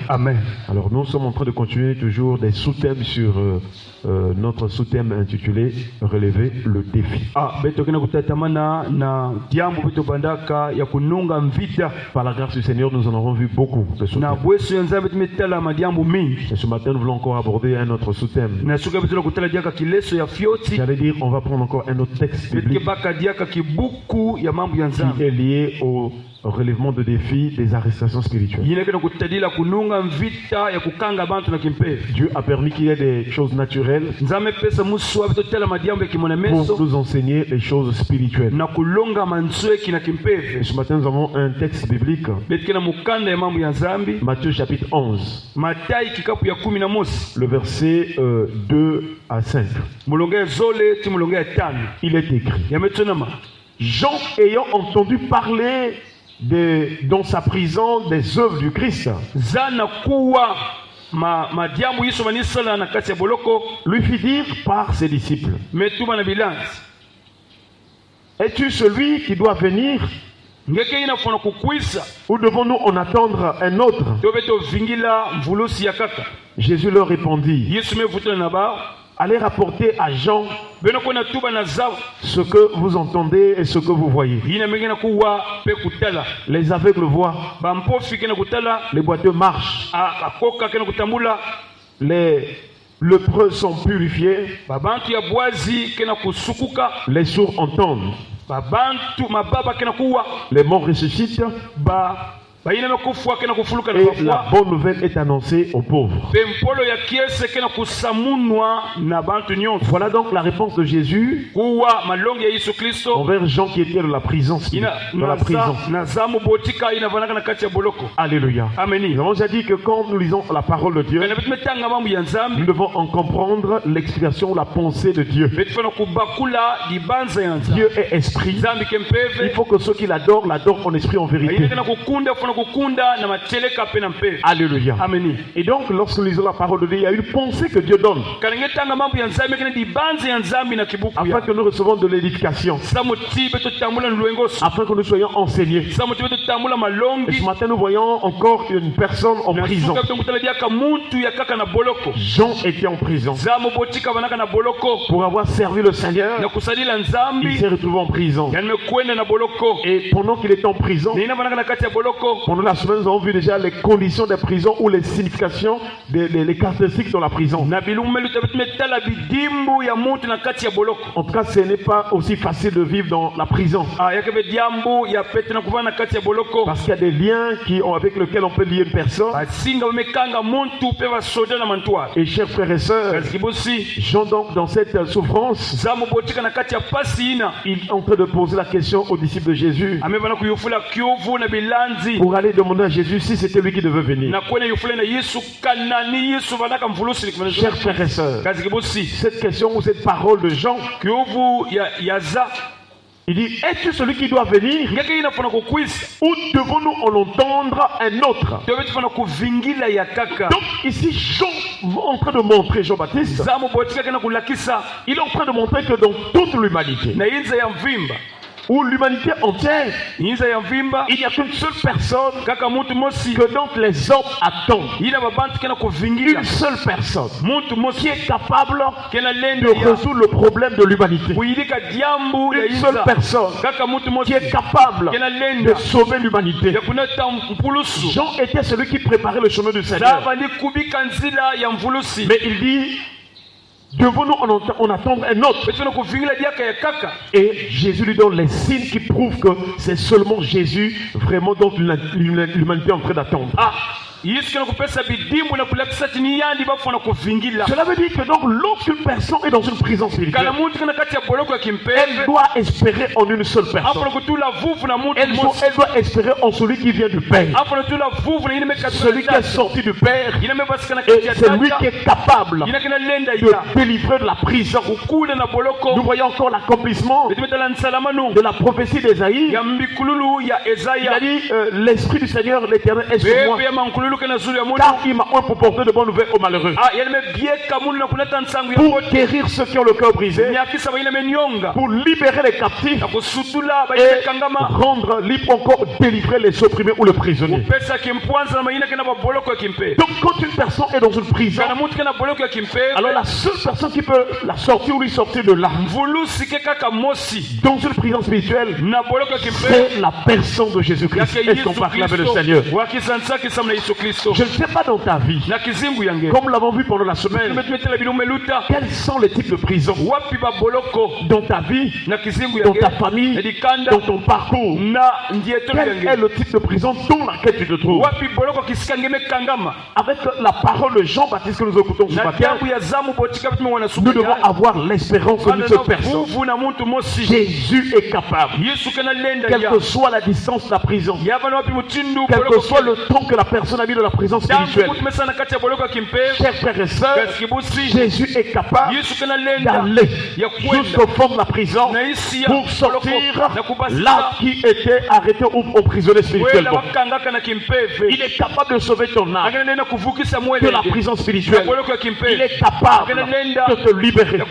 Amen. Alors nous sommes en train de continuer toujours des sous-thèmes sur notre sous-thème intitulé Relever le défi. Par la grâce du Seigneur, nous en avons vu beaucoup de sous-thèmes. Et ce matin, nous voulons encore aborder un autre sous-thème. J'allais dire, on va prendre encore un autre texte biblique qui est lié au relèvement de défis des arrestations spirituelles. Dieu a permis qu'il y ait des choses naturelles pour nous enseigner les choses spirituelles. Et ce matin, nous avons un texte biblique. Matthieu chapitre 11. Le verset 2 à 5. Il est écrit: Jean, ayant entendu parler dans sa prison des œuvres du Christ, lui fit dire par ses disciples: Es-tu celui qui doit venir, ou devons-nous en attendre un autre? Jésus leur répondit: Allez rapporter à Jean ce que vous entendez et ce que vous voyez. Les aveugles voient, les boiteux marchent, les lépreux sont purifiés, les sourds entendent, les morts ressuscitent, et la bonne nouvelle est annoncée aux pauvres. Voilà donc la réponse de Jésus envers Jean qui était dans la prison. Alléluia. Nous avons déjà dit que quand nous lisons la parole de Dieu, nous devons en comprendre l'explication, la pensée de Dieu. Dieu est esprit. Il faut que ceux qui l'adorent en esprit, en vérité. Alléluia. Amen. Et donc, lorsque nous lisons la parole de Dieu, il y a une pensée que Dieu donne afin que nous recevons de l'édification, afin que nous soyons enseignés. Et ce matin, nous voyons encore une personne en prison. Jean était en prison. Pour avoir servi le Seigneur, il s'est retrouvé en prison. Et pendant qu'il était en prison, pendant la semaine, nous avons vu déjà les conditions des prisons ou les significations, les caractéristiques dans la prison. En tout cas, ce n'est pas aussi facile de vivre dans la prison. Parce qu'il y a des liens avec lesquels on peut lier une personne. Et chers frères et sœurs, Jean donc dans cette souffrance, il est en train de poser la question aux disciples de Jésus pour aller demander à Jésus si c'était lui qui devait venir. Chers frères et sœurs, cette question ou cette parole de Jean, il dit: es-tu celui qui doit venir, ou devons-nous en entendre un autre? Donc ici Jean est en train de montrer, Jean-Baptiste, il est en train de montrer que dans toute l'humanité, ou l'humanité entière, il n'y a qu'une seule personne que donc les hommes attendent. Une seule personne qui est capable de résoudre le problème de l'humanité. Une seule personne qui est capable de sauver l'humanité. Jean était celui qui préparait le chemin du Seigneur. Mais il dit: devons-nous en attendre un autre? Et Jésus lui donne les signes qui prouvent que c'est seulement Jésus vraiment dont l'humanité est en train d'attendre. Cela veut dire que donc lorsqu'une personne est dans une prison spirituelle, elle doit espérer en une seule personne. Elle doit espérer en celui qui vient du Père, celui qui est sorti du Père, et c'est lui qui est capable de délivrer de la prison. Nous voyons encore l'accomplissement de la prophétie d'Ésaïe. Il a dit: l'Esprit du Seigneur l'Éternel est sur moi, car il m'a un pour porter de bonnes nouvelles aux malheureux, pour guérir ceux qui ont le cœur brisé, pour libérer les captifs et rendre libre encore, délivrer les opprimés ou les prisonniers. Donc quand une personne est dans une prison, alors la seule personne qui peut la sortir ou lui sortir de là, dans une prison spirituelle, c'est la personne de Jésus-Christ. Est-ce qu'on peut acclamer le Seigneur? Je ne sais pas dans ta vie, comme nous l'avons vu pendant la semaine, quels sont les types de prisons dans ta vie, dans ta famille, dans ton parcours. Quel est le type de prison dans laquelle tu te trouves? Avec la parole de Jean-Baptiste que nous écoutons ce matin, nous devons avoir l'espérance de cette personne. Jésus est capable, quelle que soit la distance de la prison, quel que soit le temps que la personne a mis dans la prison spirituelle. Chers frères et sœurs, Jésus est capable d'aller jusqu'au fond de la prison pour sortir là qui était arrêté ou emprisonné spirituellement. Il est capable de sauver ton âme de la prison spirituelle. Il est capable de te libérer.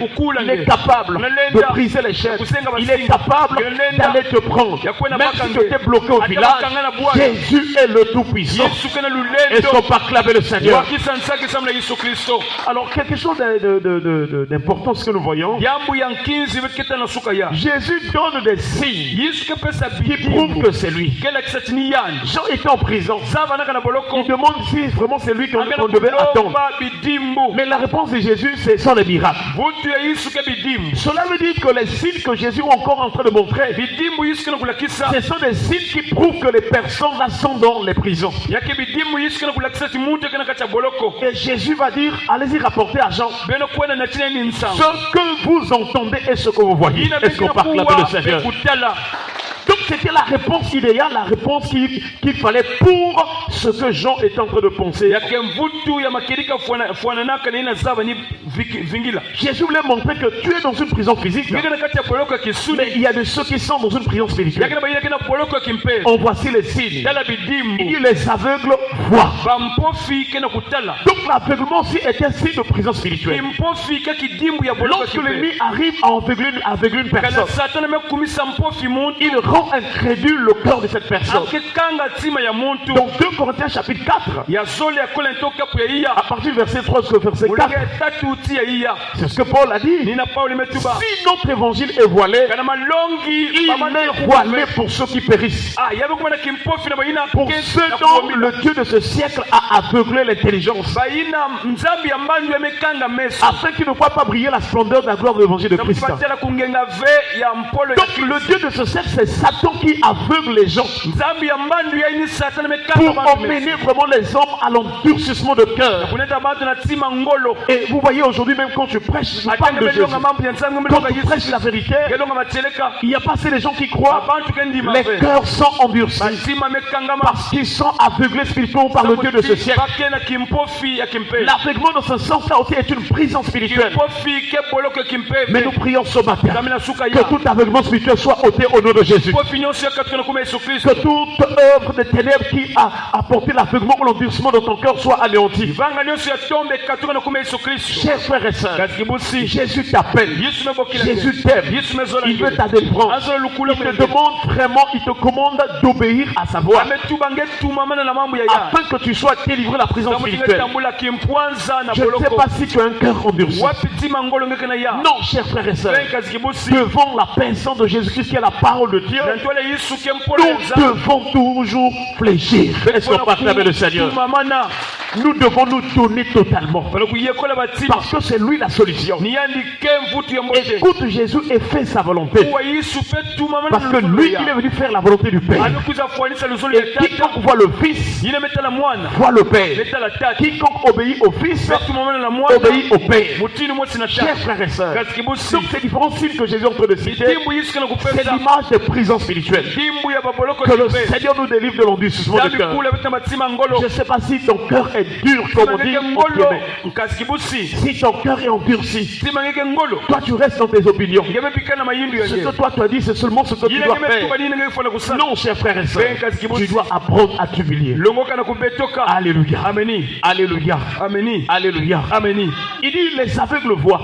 Il est capable de briser les chaînes. Il est capable d'aller te prendre. Même si tu étais bloqué au village, Jésus est le Tout-Puissant. Est-ce qu'on peut acclamer le Seigneur? Alors quelque chose d'important ce que nous voyons, Jésus donne des signes qui prouvent que c'est lui. Jean était en prison. Il demande si vraiment c'est lui qu'on devait attendre. Mais la réponse de Jésus, ce sont les miracles. Cela veut dire que les signes que Jésus est encore en train de montrer, ce sont des signes qui prouvent que les personnes là sont dans les prisons. Et Jésus va dire, allez-y rapporter à Jean ce que vous entendez et ce que vous voyez. Est-ce qu'on peut acclamer le Seigneur? Donc c'était la réponse idéale, la réponse qu'il fallait pour ce que Jean est en train de penser. Jésus voulait montrer que tu es dans une prison physique, mais il y a de ceux qui sont dans une prison spirituelle. On voici les signes. Il dit les aveugles voient. Donc l'aveuglement aussi est un signe de prison spirituelle. Lorsque l'ennemi arrive à aveugler une personne, il rend incrédule le cœur de cette personne. Donc 2 Corinthiens chapitre 4, à partir du verset 3 jusqu'au verset 4, c'est ce que Paul a dit. Si notre évangile est voilé, il est voilé pour ceux qui périssent, pour ceux dont le Dieu de ce siècle a aveuglé l'intelligence, afin qu'ils ne voient pas briller la splendeur de la gloire de l'évangile de Christ. Donc le Dieu de ce siècle, c'est Satan qui aveugle les gens pour emmener vraiment les hommes à l'endurcissement de cœur. Et vous voyez aujourd'hui, même quand tu prêches, tu parles de Jésus, quand tu prêches la vérité, il n'y a pas assez de gens qui croient. Les cœurs sont endurcis parce qu'ils sont aveuglés spirituellement par le Dieu de ce siècle. L'aveuglement dans ce sens-là aussi est une prison spirituelle. Mais nous prions ce matin que tout aveuglement spirituel soit ôté au nom de Jésus. Que toute œuvre de ténèbres qui a apporté l'aveuglement ou l'endurcissement dans ton cœur soit anéantie. Chers frères et sœurs, Jésus t'appelle, Jésus t'aime, il veut ta délivrance. Il te demande vraiment, il te commande d'obéir à sa voix, afin que tu sois délivré de la prison spirituelle. Je ne sais pas si tu as un cœur endurci. Non, chers frères et sœurs, devant la personne de Jésus-Christ qui est la parole de Dieu, nous devons toujours fléchir. Est-ce qu'on peut acclamer le Seigneur? Nous devons nous donner totalement, parce que c'est lui la solution. Écoute Jésus et fais sa volonté, parce que lui il est venu faire la volonté du Père. Et quiconque voit le Fils voit le Père. Quiconque obéit au Fils obéit au Père. Chers frères et sœurs, donc ces différents signes que Jésus est en train de citer, c'est l'image de prison spirituelle. Que le Seigneur nous délivre de l'endurcissement de cœur. Je ne sais pas si ton cœur est est dur, comme on dit, si ton cœur est endurci, toi tu restes dans tes opinions. Ce que toi tu as dit, c'est seulement ce que tu dois faire. Non, chers frères et sœurs, tu dois apprendre à t'humilier. Alléluia. Alléluia. Alléluia. Il dit les aveugles voient.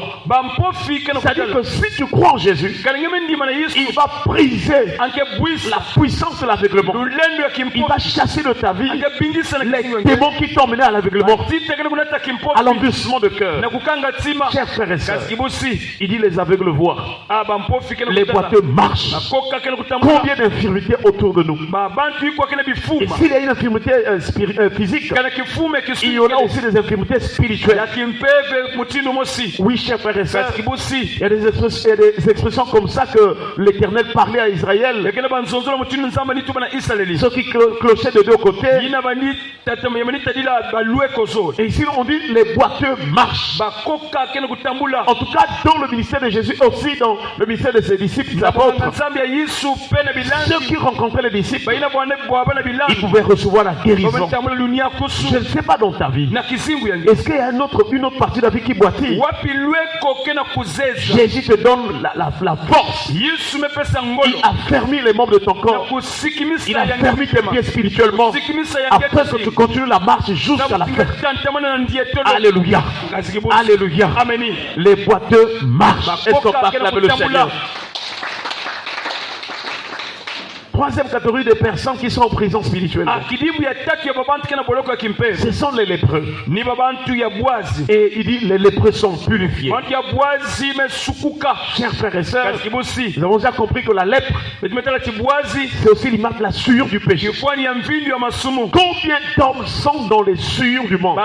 C'est-à-dire que si tu crois en Jésus, il va briser la puissance de l'aveuglement. Il va chasser de ta vie les démons qui t'ont mené à l'aveuglement, à l'endurcissement de cœur. Chers frères et sœurs, il dit les aveugles voient, les boiteux marchent. Combien d'infirmités autour de nous? Et s'il y a une infirmité physique, il y en a aussi des infirmités spirituelles. Oui, chers frères et sœurs, il y a des expressions comme ça que l'Éternel parlait à Israël. Ceux qui clochaient de deux côtés. Et ici on dit les boiteux marchent. En tout cas dans le ministère de Jésus, aussi dans le ministère de ses disciples, des apôtres, ceux qui rencontraient les disciples, ils pouvaient recevoir la guérison. Je ne sais pas dans ta vie, est-ce qu'il y a une autre partie de la vie qui boitille? Jésus te donne la force. Il a fermé les membres de ton corps. Il a fermé tes pieds spirituellement afin que tu continues la marche jusqu'à la fin. Alléluia. Alléluia. Les boiteux marchent. Est-ce qu'on peut acclamer le Seigneur? Troisième catégorie de personnes qui sont en prison spirituelle. Ce sont les lépreux. Et il dit les lépreux sont purifiés. Chers frères et sœurs, nous avons déjà compris que la lèpre, c'est aussi l'image de la souillure du péché. Combien d'hommes sont dans les souillures du monde?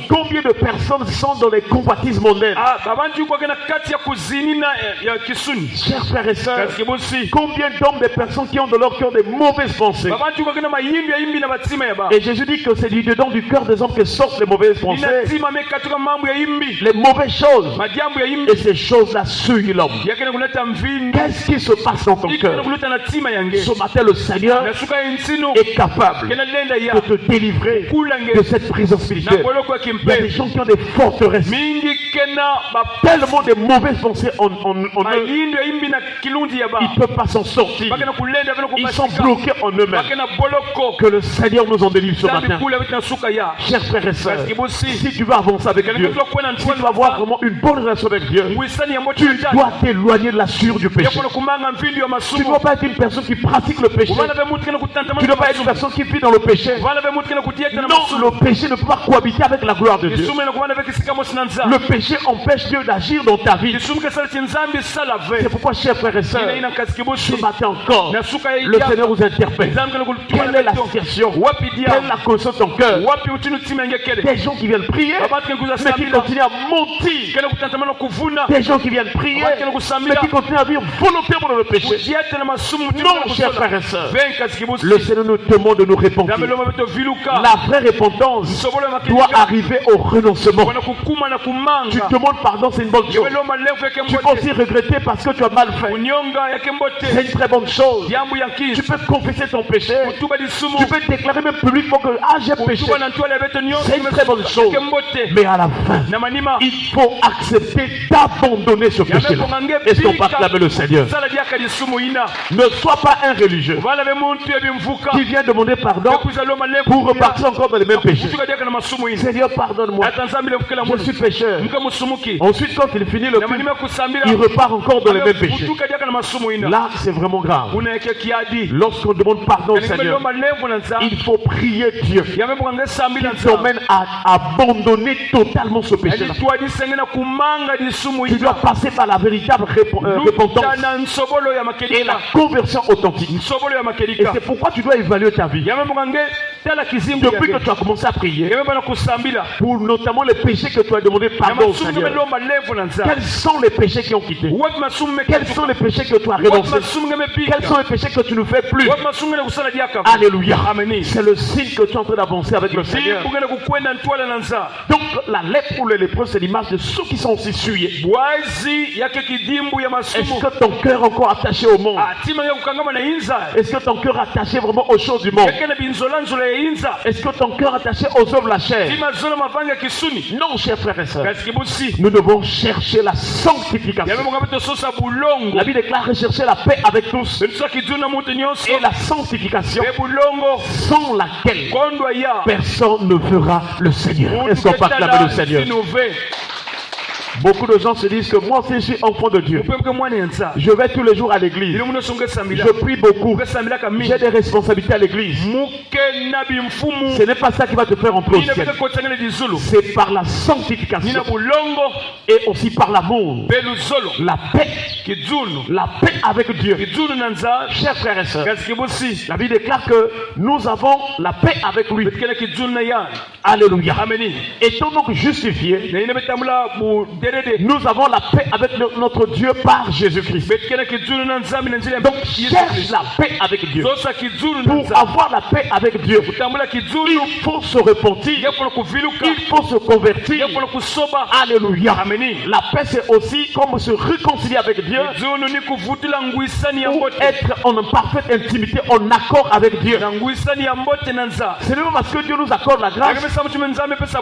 Combien de personnes sont dans les convoitises mondaines? Chers frères et sœurs, combien d'hommes, des personnes qui ont dans leur cœur des mauvaises pensées. Et Jésus dit que c'est du dedans du cœur des hommes que sortent les mauvaises pensées, les mauvaises choses. Et ces choses-là souillent l'homme. Qu'est-ce qui se passe dans ton cœur? Ce matin, le Seigneur est capable de te délivrer de cette prison spirituelle. Il y a des gens qui ont des forteresses, tellement de mauvaises pensées en eux, ils ne peuvent pas s'en sortir. Ils sont bloqués en eux-mêmes. Que le Seigneur nous en délivre ce matin. Chers frères et sœurs, si tu veux avancer avec Dieu, si tu veux avoir vraiment une bonne relation avec Dieu, tu dois t'éloigner de la souillure du péché. Tu ne dois pas être une personne qui pratique le péché. Tu ne dois pas être une personne qui vit dans le péché. Non, le péché ne peut pas cohabiter avec la gloire de Dieu. Le péché empêche Dieu d'agir dans ta vie. C'est pourquoi, chers frères et sœurs, ce matin encore, le Seigneur vous interpelle. Quelle est la situation? Quelle est la conscience de ton cœur? Des gens qui viennent prier, mais qui continuent à mentir. Des gens qui viennent prier, mais qui continuent à vivre volontairement dans le péché. Non, chers frères et sœurs, le Seigneur nous demande de nous repentir. La vraie repentance doit arriver au renoncement. Tu demandes pardon, c'est une bonne chose. Tu peux aussi regretter parce que tu as mal fait. C'est une très bonne chose. Tu peux confesser ton péché. Tu peux déclarer même publiquement que j'ai péché. C'est une très bonne chose. Mais à la fin, il faut accepter d'abandonner ce péché-là. Est-ce qu'on peut acclamer le Seigneur? Ne sois pas un religieux qui vient demander pardon pour repartir encore dans les mêmes péchés. Seigneur, pardonne-moi. Je suis pécheur. Ensuite, quand il finit le culte, il repart encore dans les mêmes péchés. Là, c'est vraiment grave. Lorsqu'on demande pardon au Seigneur, il faut prier Dieu qui t'emmène à abandonner totalement ce péché-là. Tu dois passer par la véritable repentance et la conversion authentique. Et c'est pourquoi tu dois évaluer ta vie. Depuis que tu as commencé à prier, pour notamment les péchés que tu as demandé pardon au Seigneur, quels sont les péchés qui ont quitté? Quels sont les péchés que tu as renoncé? Quels sont les péchés que tu ne fais plus? Alléluia. C'est le signe que tu es en train d'avancer avec le Seigneur. Donc la lèpre ou le lépreux, c'est l'image de ceux qui sont aussi souillés. Est-ce que ton cœur est encore attaché au monde? Est-ce que ton cœur est attaché vraiment aux choses du monde? Est-ce que ton cœur est attaché aux œuvres de la chair? Non, chers frères et sœurs. Nous devons chercher la sanctification. La Bible déclare rechercher la paix avec tous et la sanctification sans laquelle personne ne fera le Seigneur. Est-ce qu'on peut acclamer le Seigneur? Beaucoup de gens se disent que moi aussi je suis enfant de Dieu. Je vais tous les jours à l'église. Je prie beaucoup. J'ai des responsabilités à l'église. Ce n'est pas ça qui va te faire entrer au ciel. C'est par la sanctification et aussi par l'amour. La paix. La paix avec Dieu. Chers frères et sœurs, la Bible déclare que nous avons la paix avec lui. Alléluia. Étant donc justifiés, nous avons la paix avec notre Dieu par Jésus-Christ. Donc cherche la paix avec Dieu. Pour avoir la paix avec Dieu, il faut se repentir, il faut se convertir. Alléluia. La paix, c'est aussi comme se réconcilier avec Dieu, ou être en parfaite intimité, en accord avec Dieu. C'est même parce que Dieu nous accorde la grâce.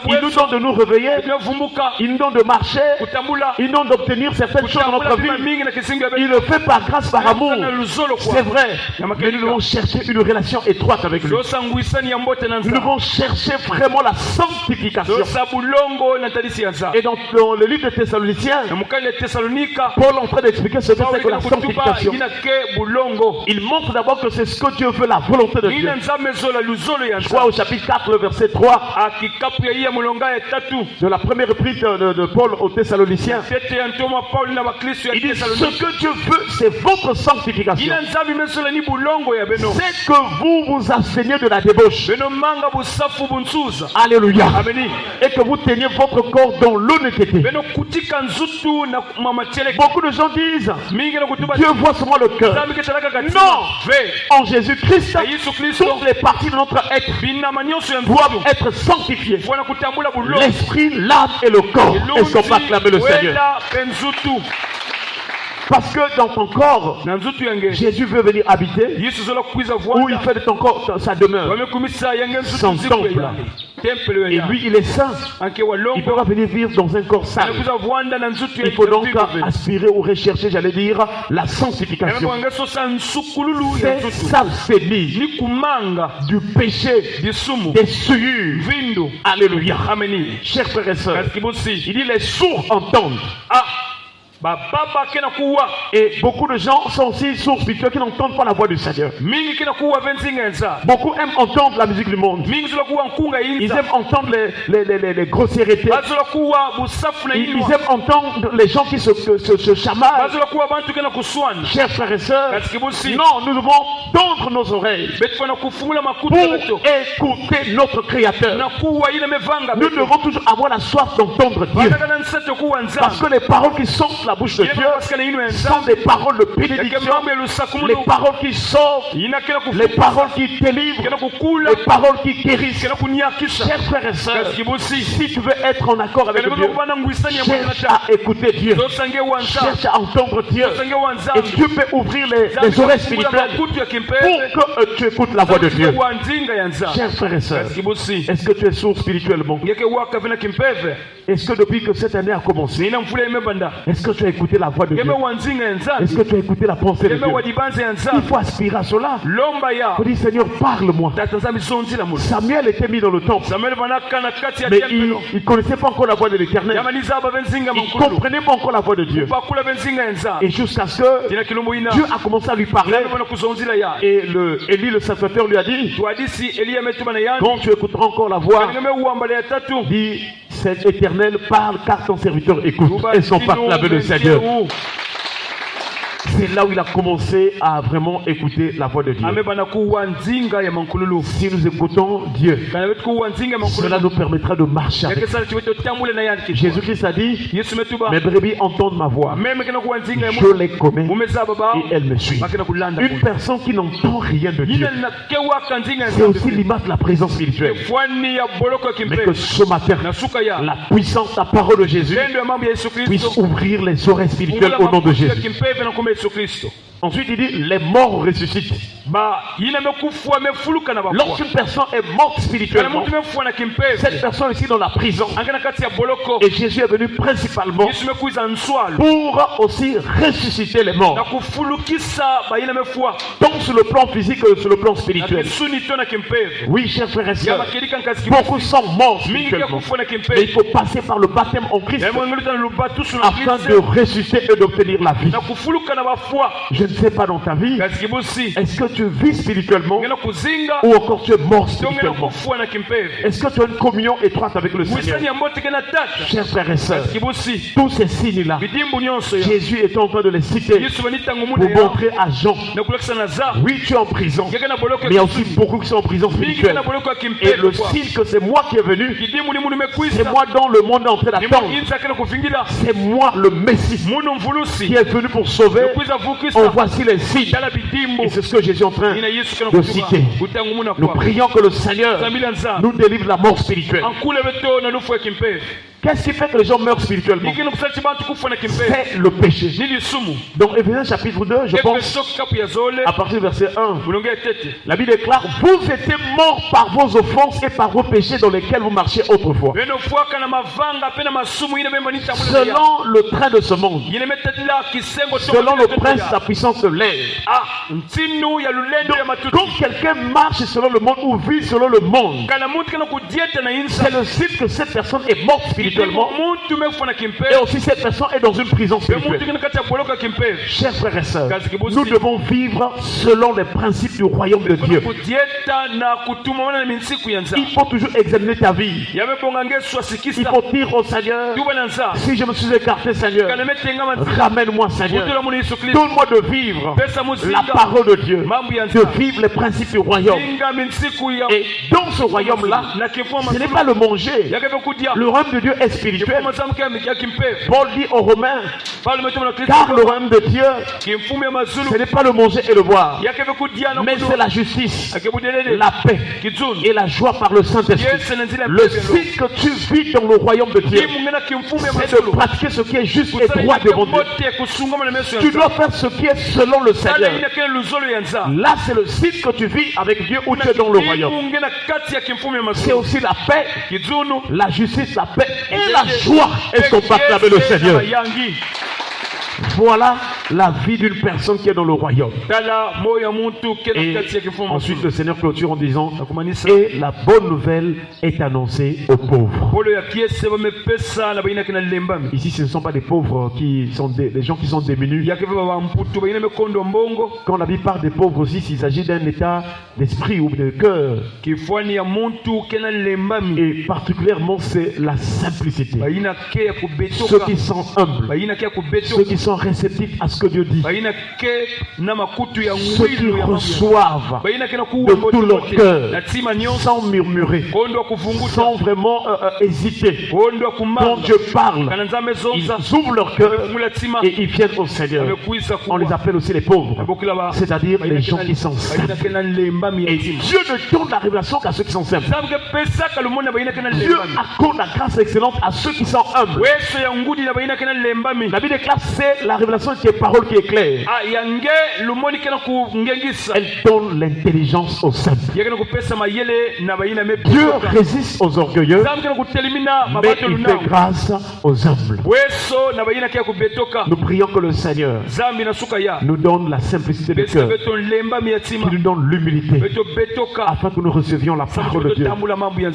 Il nous donne de nous réveiller, il nous donne de marcher, il nous donne d'obtenir certaines choses dans notre vie. Il le fait par grâce, par amour. C'est vrai. Mais nous devons chercher une relation étroite avec lui. Nous devons chercher vraiment la sanctification. Et dans le livre de Thessaloniciens, Paul est en train d'expliquer ce que c'est que la sanctification. Il montre d'abord que c'est ce que Dieu veut, la volonté de Dieu. Je crois au chapitre 4, le verset 3 de la première épître de Paul aux Thessaloniciens. Il dit ce que Dieu veut, c'est votre sanctification. C'est que vous vous absteniez de la débauche. Alléluia. Et que vous teniez votre corps dans l'honnêteté. Beaucoup de gens disent Dieu voit seulement le cœur. Non. En Jésus-Christ, toutes les parties de notre être doivent être sanctifiées. L'esprit, l'âme et le corps. Est-ce qu'on peut acclamer le Seigneur? Parce que dans ton corps, Jésus veut venir habiter, où il fait de ton corps sa demeure, son temple. Et lui, il est saint. Il ne peut pas venir vivre dans un corps sale. Il faut donc aspirer ou rechercher, j'allais dire, la sanctification. C'est s'abstenir du péché, des souillures. Alléluia. Chers frères et sœurs, il dit les sourds entendent. Et beaucoup de gens sont aussi sourds spirituels qui n'entendent pas la voix du Seigneur. Beaucoup aiment entendre la musique du monde. Ils aiment entendre les grossièretés. Ils aiment entendre les gens qui se chamaillent. Chers frères et sœurs, non, nous devons tendre nos oreilles pour écouter notre Créateur. Nous devons toujours avoir la soif d'entendre Dieu. Parce que les paroles qui sont la bouche de Dieu sont des paroles de bénédiction, les paroles qui sauvent, les paroles qui délivrent, les paroles qui guérissent. Chers frères et sœurs, si tu veux être en accord avec Dieu, cherche à écouter Dieu, cherche à entendre Dieu, et Dieu peut ouvrir les oreilles spirituelles pour que tu écoutes la voix de Dieu. Chers frères et sœurs, est-ce que tu es sourd spirituellement? Est-ce que depuis que cette année a commencé, est-ce que tu as écouté la voix de Dieu? Est-ce que tu as écouté la pensée de Dieu? Il faut aspirer à cela. Il faut dire Seigneur, parle-moi. Samuel était mis dans le temple, mais il ne connaissait pas encore la voix de l'Éternel. Il ne comprenait pas encore la voix de Dieu. Et jusqu'à ce que Dieu a commencé à lui parler, et Élie le sacerdoce lui a dit quand tu écouteras encore la voix, dis cet Éternel parle car ton serviteur écoute. Et son père l'avait le Seigneur. C'est là où il a commencé à vraiment écouter la voix de Dieu. Si nous écoutons Dieu, cela nous permettra de marcher avec lui. Jésus-Christ a dit mes brebis entendent ma voix, je les connais et elles me suivent. Une personne qui n'entend rien de Dieu, c'est aussi l'image de la présence spirituelle. Mais que ce matin, la puissance, la parole de Jésus puisse ouvrir les oreilles spirituelles au nom de Jésus. Ensuite, il dit les morts ressuscitent. Lorsqu'une personne est morte spirituellement, cette personne est ici dans la prison. Et Jésus est venu principalement pour aussi ressusciter les morts. Donc sur le plan physique et sur le plan spirituel. Oui, chers frères et sœurs, beaucoup sont morts spirituellement. Mais il faut passer par le baptême en Christ afin de ressusciter et d'obtenir la vie. Je ne sais pas dans ta vie, est-ce que tu vis spirituellement ou encore tu es mort spirituellement? Est-ce que tu as une communion étroite avec le Seigneur? Chers frères et sœurs, tous ces signes-là, Jésus est en train de les citer pour montrer à Jean, oui, tu es en prison, mais il y a aussi beaucoup qui sont en prison spirituelle. Et le signe que c'est moi qui est venu, c'est moi dont le monde est en train d'attendre. C'est moi le Messie qui est venu pour sauver. En voici les signes. Et c'est ce que Jésus est en train de citer. Nous prions que le Seigneur nous délivre de la mort spirituelle. Qu'est-ce qui fait que les gens meurent spirituellement? C'est le péché. Donc Éphésiens chapitre 2, je pense, à partir du verset 1, la Bible déclare: vous étiez morts par vos offenses et par vos péchés dans lesquels vous marchiez autrefois, selon le train de ce monde, selon le prince de la puissance de l'air. Quand quelqu'un marche selon le monde ou vit selon le monde, c'est le signe que cette personne est morte spirituellement. Et aussi cette personne est dans une prison spirituelle. Chers frères et sœurs, nous devons vivre selon les principes du royaume de Dieu. Il faut toujours examiner ta vie. Il faut dire au Seigneur: si je me suis écarté, Seigneur, ramène-moi, Seigneur. Donne-moi de vivre la parole de Dieu, de vivre les principes du royaume. Et dans ce royaume-là, ce n'est pas le manger. Le royaume de Dieu est spirituel. Paul dit aux Romains: car le royaume de Dieu, ce n'est pas le manger et le boire, mais c'est la justice, la paix et la joie par le Saint-Esprit. Le signe que tu vis dans le royaume de Dieu, c'est de pratiquer ce qui est juste et droit devant Dieu. Tu dois faire ce qui est selon le Seigneur. Là, c'est le signe que tu vis avec Dieu, où tu es dans le royaume. C'est aussi la paix, la justice, la paix et la joie est qu'on acclamer le Seigneur. Voilà la vie d'une personne qui est dans le royaume. Et ensuite le Seigneur clôture en disant: et la bonne nouvelle est annoncée aux pauvres. Ici ce ne sont pas des pauvres qui sont des gens qui sont démunis. Quand la Bible parle des pauvres aussi, il s'agit d'un état d'esprit ou de cœur. Et particulièrement c'est la simplicité. Ceux qui sont humbles, ceux qui sont réceptifs à ce que Dieu dit, ceux qui reçoivent de tout leur cœur, sans murmurer, sans vraiment hésiter. Quand Dieu parle, ils ouvrent leur cœur et ils viennent au Seigneur. On les appelle aussi les pauvres, c'est-à-dire les gens qui sont simples. Et Dieu ne donne la révélation qu'à ceux qui sont simples. Dieu accorde la grâce excellente à ceux qui sont humbles. La Bible déclare: c'est la révélation qui est parole qui est claire. Elle donne l'intelligence aux simples. Dieu résiste aux orgueilleux, mais il fait grâce aux humbles. Nous prions que le Seigneur nous donne la simplicité de cœur, qu'il nous donne l'humilité, afin que nous recevions la parole de Dieu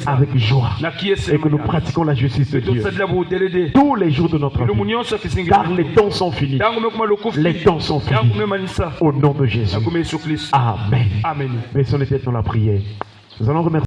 avec joie et que nous pratiquions la justice de Dieu tous les jours de notre vie, car les temps sont finis. Les temps sont finis. Au nom de Jésus. Amen. Baissons les têtes dans la prière. Nous allons remercier.